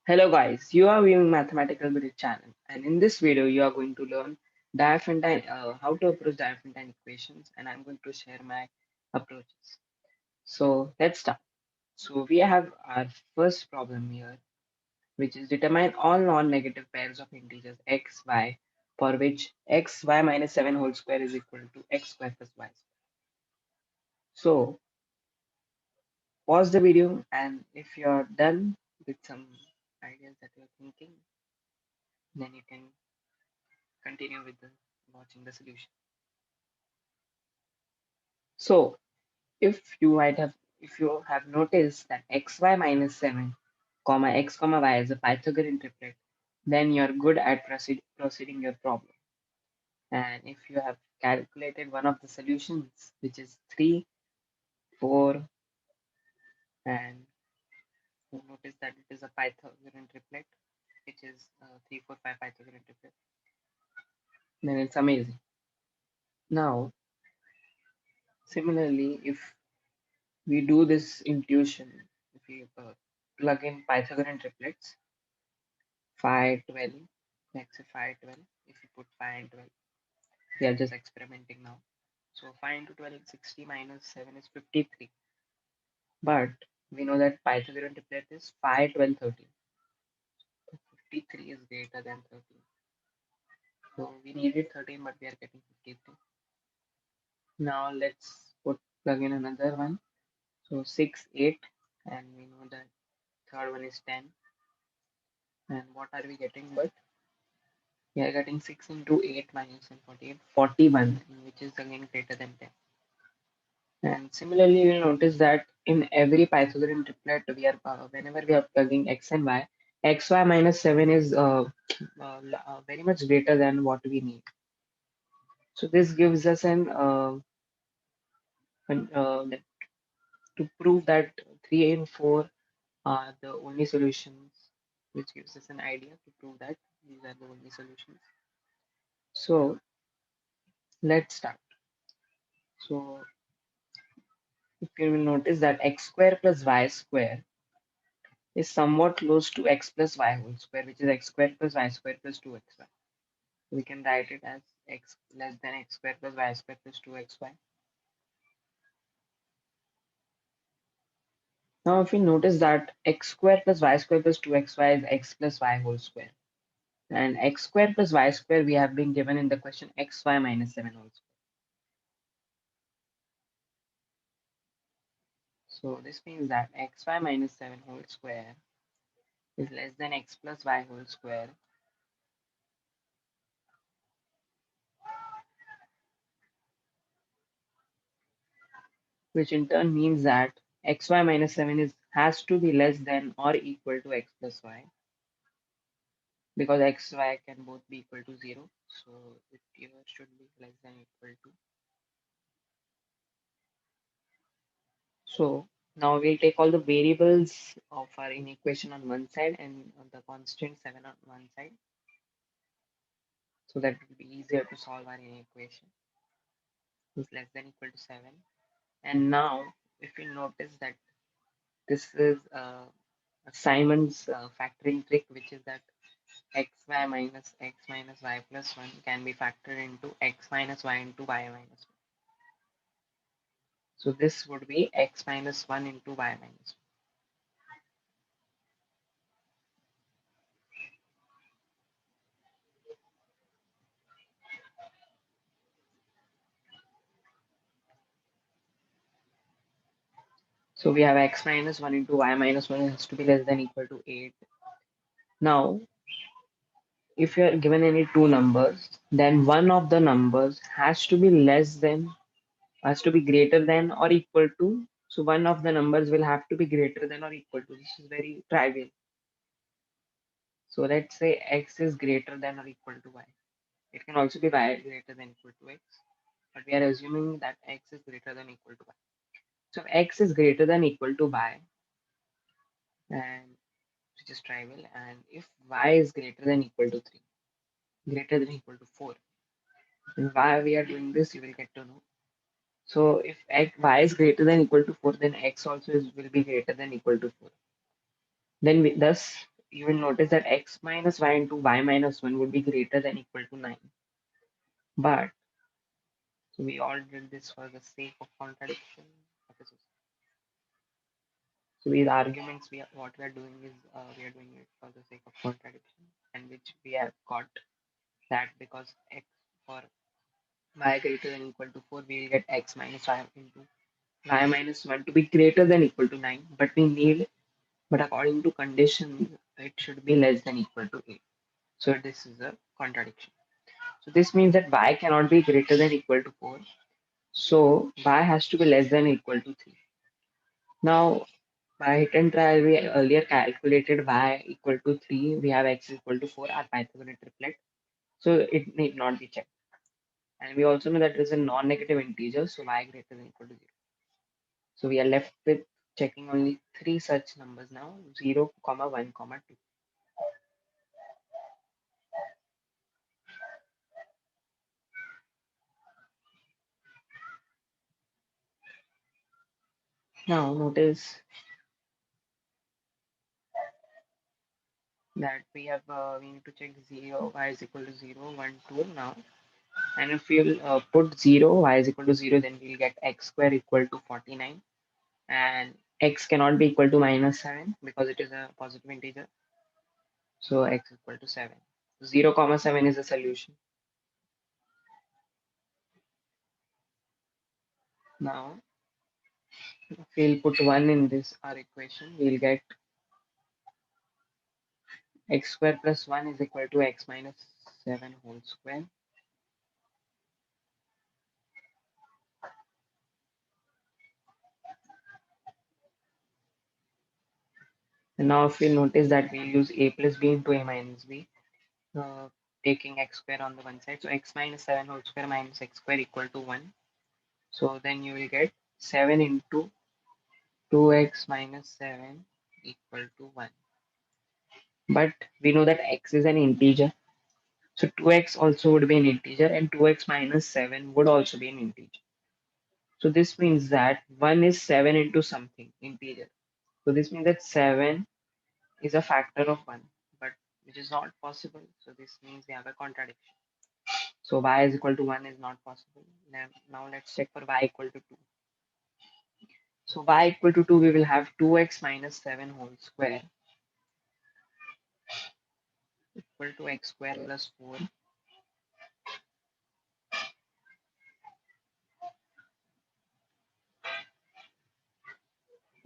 Hello guys, you are viewing Mathematical Bridge channel, and in this video you are going to learn how to approach Diophantine equations, and I'm going to share my approaches. So let's start. So we have our first problem here, which is determine all non-negative pairs of integers x, y, for which x, y minus 7 whole square is equal to x square plus y square. So pause the video, and if you're done with some ideas that you're thinking, then you can continue with the watching the solution. So if you have noticed that xy minus 7 comma x comma y is a Pythagorean triplet, then you're good at proceeding your problem. And if you have calculated one of the solutions, which is 3, 4, and you notice that it is a Pythagorean triplet, which is 3, 4, 5 Pythagorean triplet, then it's amazing. Now, similarly, if we do this intuition, if we plug in Pythagorean triplets, 5, 12, let's say 5, 12. If you put 5 and 12, we are just experimenting now. So 5 into 12 is 60 minus 7 is 53. But we know that Pythagorean triplet is 5, 12, 13. So 53 is greater than 13. So we needed 13, but we are getting 53. Now let's plug in another one. So 6, 8, and we know that third one is 10. And what are we getting? But we are getting 6 into 8 minus 10, 48, 41, which is again greater than 10. And similarly, you'll notice that in every Pythagorean triplet, whenever we are plugging x and y, xy minus 7 is very much greater than what we need. So this gives us that to prove that 3 and 4 are the only solutions, which gives us an idea to prove that these are the only solutions. So let's start. So if you will notice that x square plus y square is somewhat close to x plus y whole square, which is x square plus y square plus 2xy. We can write it as x less than x square plus y square plus 2xy. Now, if you notice that x square plus y square plus 2xy is x plus y whole square, and x square plus y square we have been given in the question xy minus 7 whole square. So this means that xy minus 7 whole square is less than x plus y whole square, which in turn means that xy minus 7 has to be less than or equal to x plus y, because x y can both be equal to 0, so it here should be less than equal to. So now we'll take all the variables of our inequation on one side and on the constant 7 on one side, so that it will be easier to solve our inequation. Is less than equal to 7. And now if you notice that this is a Simon's factoring trick, which is that xy minus x minus y plus 1 can be factored into x minus y into y minus 1. So this would be x minus 1 into y minus 1. So we have x minus 1 into y minus 1 has to be less than equal to 8. Now, if you are given any two numbers, then one of the numbers has to be greater than or equal to. So one of the numbers will have to be greater than or equal to. This is very trivial. So let's say x is greater than or equal to y. It can also be y greater than equal to x, but we are assuming that x is greater than equal to y. So x is greater than equal to y, and which is trivial, and if y is greater than equal to 3, greater than equal to 4, and why we are doing this, you will get to know. So if y is greater than equal to 4, then x also will be greater than equal to 4. Thus you will notice that x minus y into y minus 1 would be greater than equal to 9. But so we all did this for the sake of contradiction. Okay, so these arguments, what we are doing is we are doing it for the sake of contradiction, and which we have got that because x for y greater than equal to 4, we will get x minus y into y minus 1 to be greater than equal to 9. But according to conditions, it should be less than equal to 8. So this is a contradiction. So this means that y cannot be greater than equal to 4. So y has to be less than equal to 3. Now, by hit and try, we earlier calculated y equal to 3. We have x equal to 4, our Pythagorean triplet. So it need not be checked. And we also know that it is a non-negative integer, so y greater than equal to 0. So we are left with checking only three such numbers now, 0, comma 1, comma 2. Now notice that we need to check 0, y is equal to 0, 1, 2 now. And if we'll put 0, y is equal to 0, then we'll get x square equal to 49. And x cannot be equal to minus 7 because it is a positive integer. So x equal to 7. 0, comma 7 is a solution. Now, if we'll put 1 in this our equation, we'll get x square plus 1 is equal to x minus 7 whole square. And now if we notice that we use a plus b into a minus b, uh, taking x square on the one side. So x minus 7 whole square minus x square equal to 1. So then you will get 7 into 2x minus 7 equal to 1. But we know that x is an integer. So 2x also would be an integer and 2x minus 7 would also be an integer. So this means that 1 is 7 into something integer. So this means that 7 is a factor of 1, but which is not possible. So this means we have a contradiction. So y is equal to 1 is not possible. Now let's check for y equal to 2. So y equal to 2, we will have 2x minus 7 whole square equal to x square plus 4.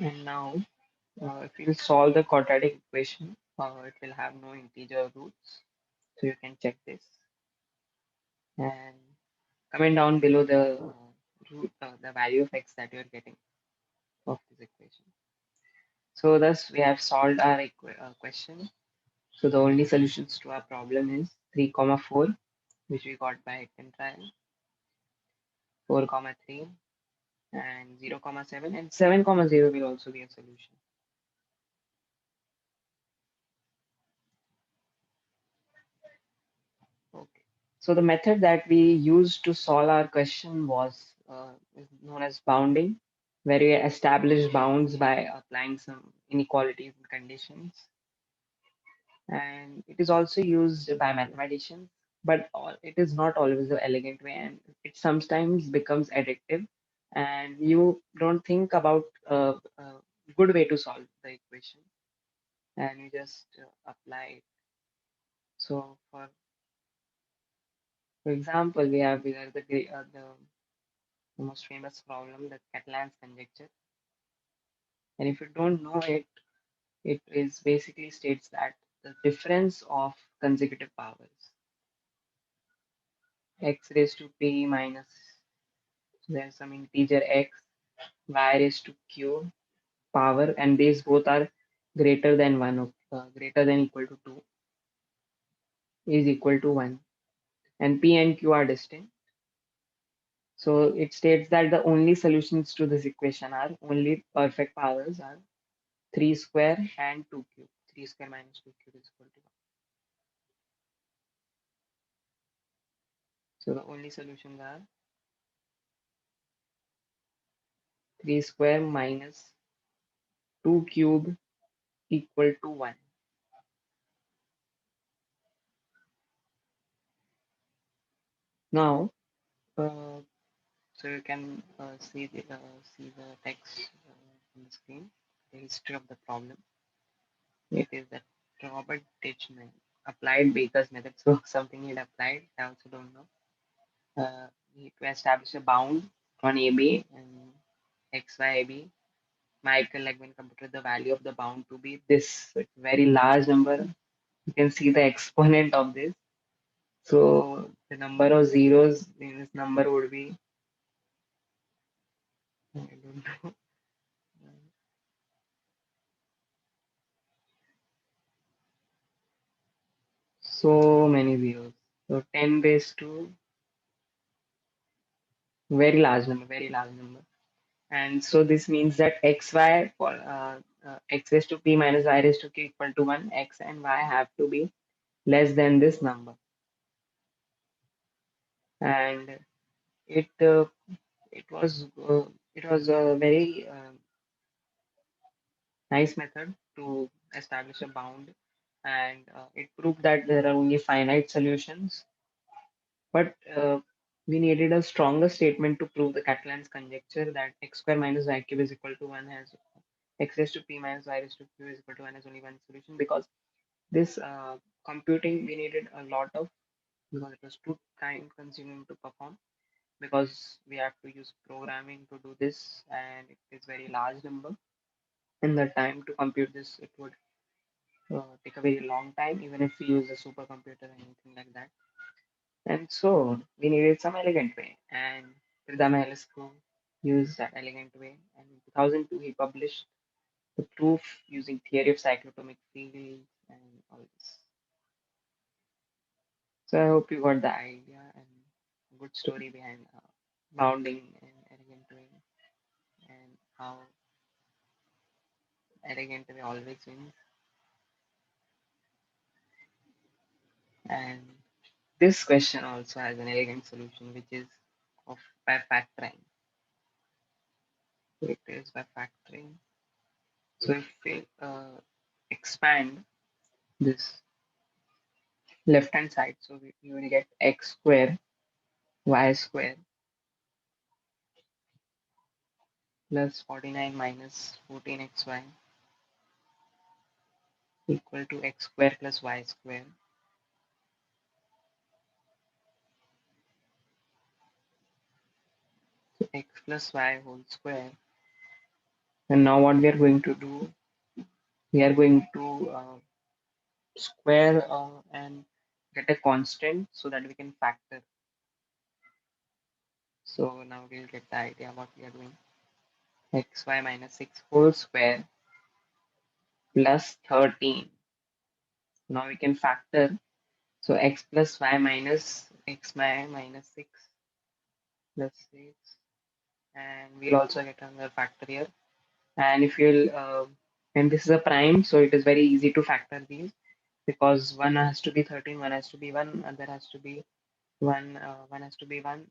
And now if you solve the quadratic equation, it will have no integer roots. So you can check this. And comment down below the value of x that you're getting of this equation. So thus we have solved our question. So the only solutions to our problem is 3 comma 4, which we got by hit and trial, 4 comma 3, and 0 comma 7, and 7 comma 0 will also be a solution. Okay. So the method that we used to solve our question is known as bounding, where we establish bounds by applying some inequalities and conditions. And it is also used by mathematicians, but it is not always an elegant way, and it sometimes becomes addictive, and you don't think about a good way to solve the equation, and you just apply it. So for example, we have here the most famous problem, the Catalan's conjecture. And if you don't know it, it is basically states that the difference of consecutive powers, x raised to p minus, there's some integer x, y raised to q power, and these both are greater than 1, greater than equal to 2, is equal to 1. And p and q are distinct. So it states that the only solutions to this equation are only perfect powers are 3 square and 2 cube. 3 square minus 2 cube is equal to 1. So the only solutions are 3 square minus 2 cube equal to 1. Now, uh, so you can see the text on the screen, the history of the problem. It is that Robert Ditchman applied Baker's method. So something he'd applied, I also don't know. He to establish a bound on AB and XYAB. Michael Legman computed the value of the bound to be this very large number. You can see the exponent of this. So the number of zeros in this number would be, I don't know, so many zeros. So 10 raised to very large number, very large number. And so this means that xy for x raised to p minus y raised to q equal to 1, x and y have to be less than this number. And it uh, it was uh, it was a very nice method to establish a bound, and it proved that there are only finite solutions. But we needed a stronger statement to prove the Catalan's conjecture that x square minus y cube is equal to 1 has x raised to p minus y raised to q is equal to 1 has only one solution, because this computing we needed a lot of, because it was too time consuming to perform, because we have to use programming to do this, and it is very large number, and the time to compute this, it would take a very long time even if we use a supercomputer or anything like that. And so we needed some elegant way, and Frida Mihalescu used that elegant way, and in 2002 he published the proof using theory of cyclotomic fields and all this. So I hope you got the idea and good story behind bounding and elegant way, and how elegant way always wins. And this question also has an elegant solution, which is of by factoring. So it is by factoring. So if we expand this left hand side, so we will get x square y square plus 49 minus 14xy equal to x square plus y square. So x plus y whole square. And now what we are going to do, we are going to square and get a constant so that we can factor. So now we'll get the idea what we are doing. Xy minus 6 whole square plus 13. Now we can factor. So x plus y minus xy minus 6 plus 6. And we'll also get another factor here. And if you'll, and this is a prime, so it is very easy to factor these, because one has to be 13, one has to be 1, other has to be 1, one has to be 1.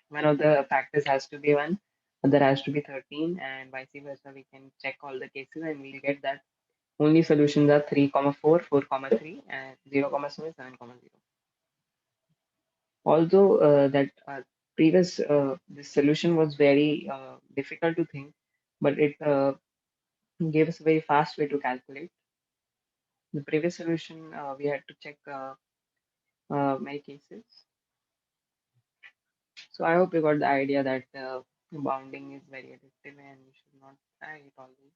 One of the factors has to be 1, other has to be 13, and vice versa. We can check all the cases and we'll get that only solutions are 3 comma 4, 4 comma 3, and 0 comma 7, 7 comma 0. Although that previous this solution was very difficult to think, but it gave us a very fast way to calculate. The previous solution, we had to check many cases. So I hope you got the idea that bounding is very addictive and we should not try it always.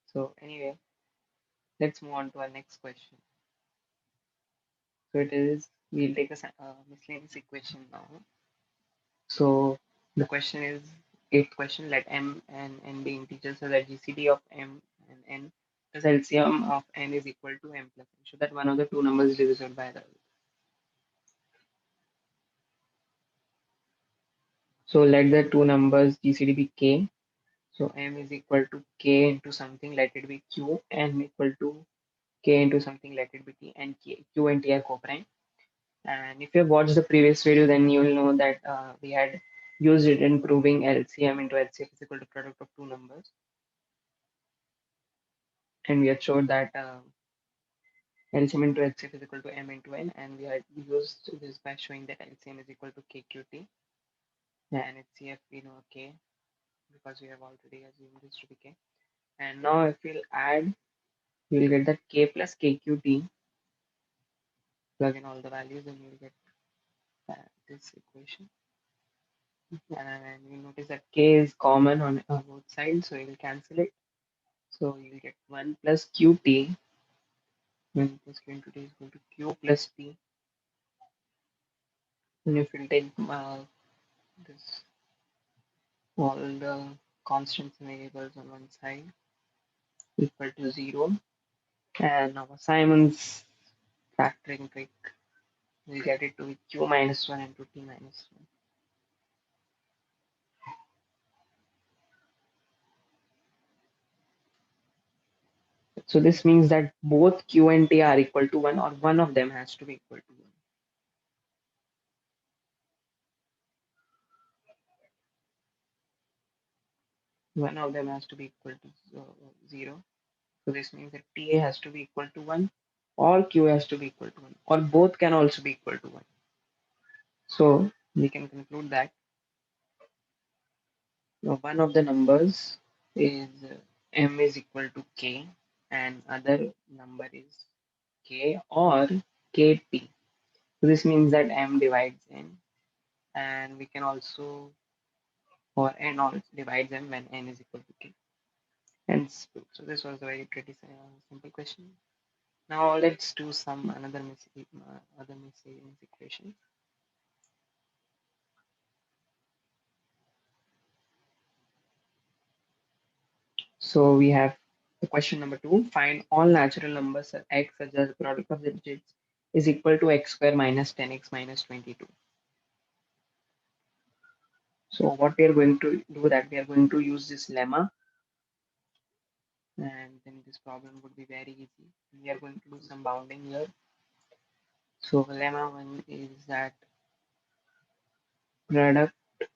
So anyway, let's move on to our next question. So it is, we'll take a miscellaneous equation now. So the question is, eighth question, let m and n be integers so that GCD of m and n plus LCM of n is equal to m plus n. Show that one of the two numbers is divisible by the other. So let the two numbers GCD be k. So m is equal to k into something, let it be q, n equal to k into something, let it be t, and q and t are coprime. And if you have watched the previous video, then you will know that we had used it in proving LCM into LCF is equal to product of two numbers. And we had showed that LCM into HCF is equal to M into N, and we had used this by showing that LCM is equal to KQT, and HCF we know K because we have already assumed this to be K. And now if we'll add, we'll get that K plus KQT, plug in all the values, and you'll get this equation. And you notice that K is common on both sides, so you'll cancel it. So you'll get 1 plus QT, 1 plus Q into T is equal to Q plus T. And if you take this all the constants and variables on one side equal to 0, and now Simon's factoring trick will get it to be Q minus 1 into T minus 1. So this means that both Q and T are equal to 1, or one of them has to be equal to 1. One of them has to be equal to 0. So this means that TA has to be equal to 1, or Q has to be equal to 1, or both can also be equal to 1. So we can conclude that one of the numbers is M is equal to K, and other number is K or KT. So this means that M divides N, and we can also, or N also divides M when N is equal to K. Hence, so this was a very pretty simple question. Now let's do some other miscellaneous equation. So we have the question number 2. Find all natural numbers of x such as the product of the digits is equal to x square minus 10x minus 22. So what we are going to do, that we are going to use this lemma, and then this problem would be very easy. We are going to do some bounding here. So lemma 1 is that product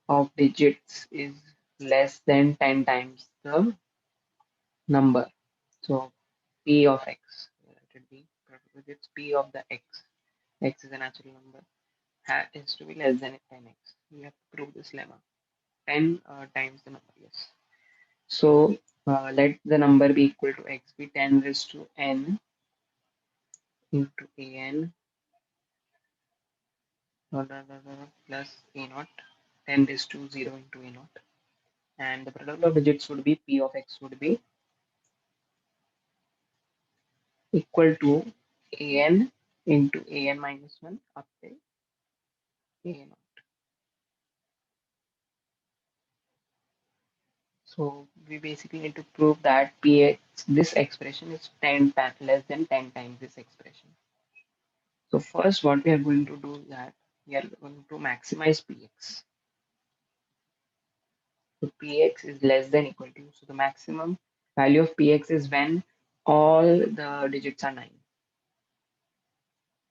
of digits is less than 10 times the number. So p of x, let it be product of digits p of the x is a natural number, is to be less than 10x. We have to prove this lemma. 10 times the number, yes. So let the number be equal to x be 10 raised to n into an plus a naught, 10 raised to 0 into a naught. And the product of digits would be p of x would be equal to an into an minus 1 up till a naught. So we basically need to prove that px, this expression is 10 less than 10 times this expression. So first what we are going to do is that we are going to maximize px. So px is less than equal to, so the maximum value of px is when all the digits are 9.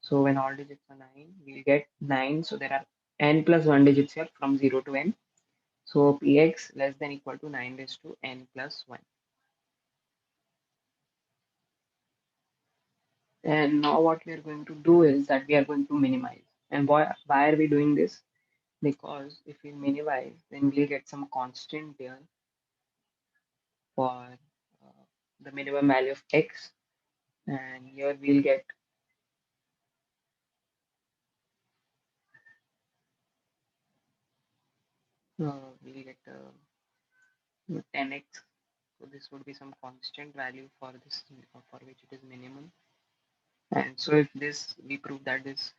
So when all digits are 9, we'll get 9. So there are n plus 1 digits here from 0 to n. So px less than equal to 9 raised to n plus 1. And now what we are going to do is that we are going to minimize. And why are we doing this? Because if we minimize, then we'll get some constant here for the minimum value of x. And here we'll get we'll get 10x. So this would be some constant value for this, for which it is minimum. And so if this, we prove that this